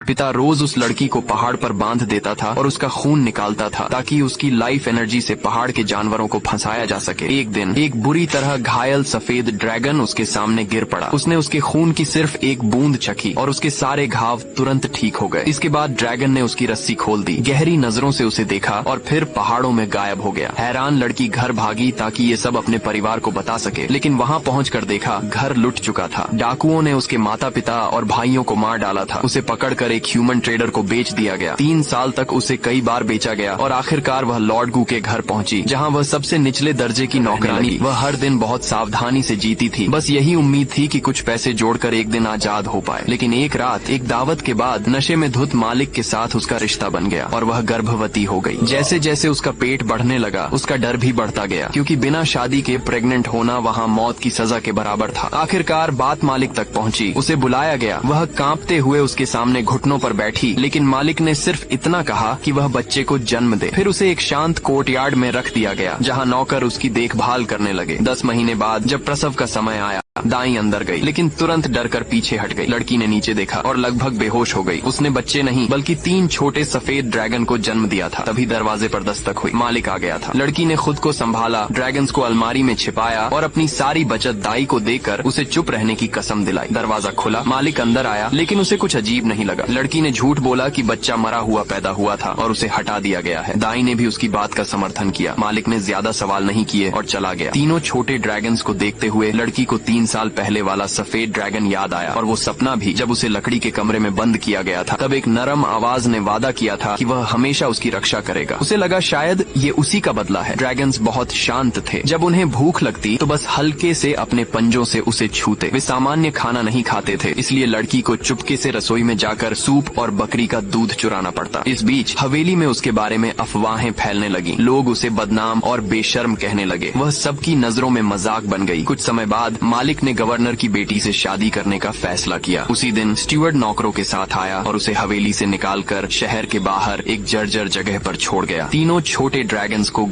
पिता रोज उस लड़की को पहाड़ पर बांध देता था और उसका खून निकालता था ताकि उसकी लाइफ एनर्जी से पहाड़ के जानवरों को फंसाया जा सके। एक दिन एक बुरी तरह घायल सफेद ड्रैगन उसके सामने गिर पड़ा। उसने उसके खून की सिर्फ एक बूंद चखी और उसके सारे घाव तुरंत ठीक हो गए। इसके बाद ड्रैगन ने उसकी रस्सी खोल दी, गहरी नजरों से उसे देखा और फिर पहाड़ों में गायब हो गया। हैरान लड़की घर भागी ताकि ये सब अपने परिवार को बता सके, लेकिन वहाँ पहुँचकर देखा घर लुट चुका था। डाकुओं ने उसके माता पिता और भाइयों को मार डाला था। उसे पकड़कर एक ह्यूमन ट्रेडर को बेच दिया गया। 3 साल तक उसे कई बार बेचा गया और आखिरकार वह लॉर्ड गू के घर पहुंची, जहां वह सबसे निचले दर्जे की नौकरानी। वह हर दिन बहुत सावधानी से जीती थी, बस यही उम्मीद थी कि कुछ पैसे जोड़कर एक दिन आजाद हो पाए। लेकिन एक रात एक दावत के बाद नशे में धुत मालिक के साथ उसका रिश्ता बन गया और वह गर्भवती हो गई। जैसे जैसे उसका पेट बढ़ने लगा, उसका डर भी बढ़ता गया, क्योंकि बिना शादी के प्रेग्नेंट होना वहाँ मौत की सजा के बराबर था। आखिरकार बात मालिक तक पहुँची, उसे बुलाया गया। वह कांपते हुए उसके सामने घुटनों पर बैठी, लेकिन मालिक ने सिर्फ इतना कहा कि वह बच्चे को जन्म दे। फिर उसे एक शांत कोर्टयार्ड में रख दिया गया, जहाँ नौकर उसकी देखभाल करने लगे। 10 महीने बाद जब प्रसव का समय आया, दाई अंदर गई, लेकिन तुरंत डरकर पीछे हट गई। लड़की ने नीचे देखा और लगभग बेहोश हो गई। उसने बच्चे नहीं बल्कि 3 छोटे सफेद ड्रैगन को जन्म दिया था। तभी दरवाजे पर दस्तक हुई। मालिक आ गया था। लड़की ने खुद को संभाला, ड्रैगन्स को अलमारी में छिपाया और अपनी सारी बचत दाई को देकर उसे चुप रहने की कसम दिलाई। दरवाजा खुला, मालिक अंदर आया, लेकिन उसे कुछ अजीब नहीं लगा। लड़की ने झूठ बोला कि बच्चा मरा हुआ पैदा हुआ था और उसे हटा दिया गया है। दाई ने भी उसकी बात का समर्थन किया। मालिक ने ज्यादा सवाल नहीं किए और चला गया। तीनों छोटे ड्रैगन्स को देखते हुए लड़की को 3 साल पहले वाला सफेद ड्रैगन याद आया और वो सपना भी, जब उसे लकड़ी के कमरे में बंद किया गया था। तब एक नरम आवाज ने वादा किया था कि वह हमेशा उसकी रक्षा करेगा। उसे लगा शायद ये उसी का बदला है। ड्रैगन्स बहुत शांत थे। जब उन्हें भूख लगती तो बस हल्के से अपने पंजों से उसे छूते। वे सामान्य खाना नहीं खाते थे, इसलिए लड़की को चुपके से रसोई में जाकर सूप और बकरी का दूध चुराना पड़ता। इस बीच हवेली में उसके बारे में अफवाहें फैलने लगी। लोग उसे बदनाम और बेशर्म कहने लगे। वह सबकी नजरों में मजाक बन गई। कुछ समय बाद मालिक ने गवर्नर की बेटी से शादी करने का फैसला किया। उसी दिन स्टीवर्ड नौकरों के साथ आया और उसे हवेली से निकालकर शहर के बाहर एक जर्जर जगह पर छोड़ गया। तीनों छोटे ड्रैगन्स को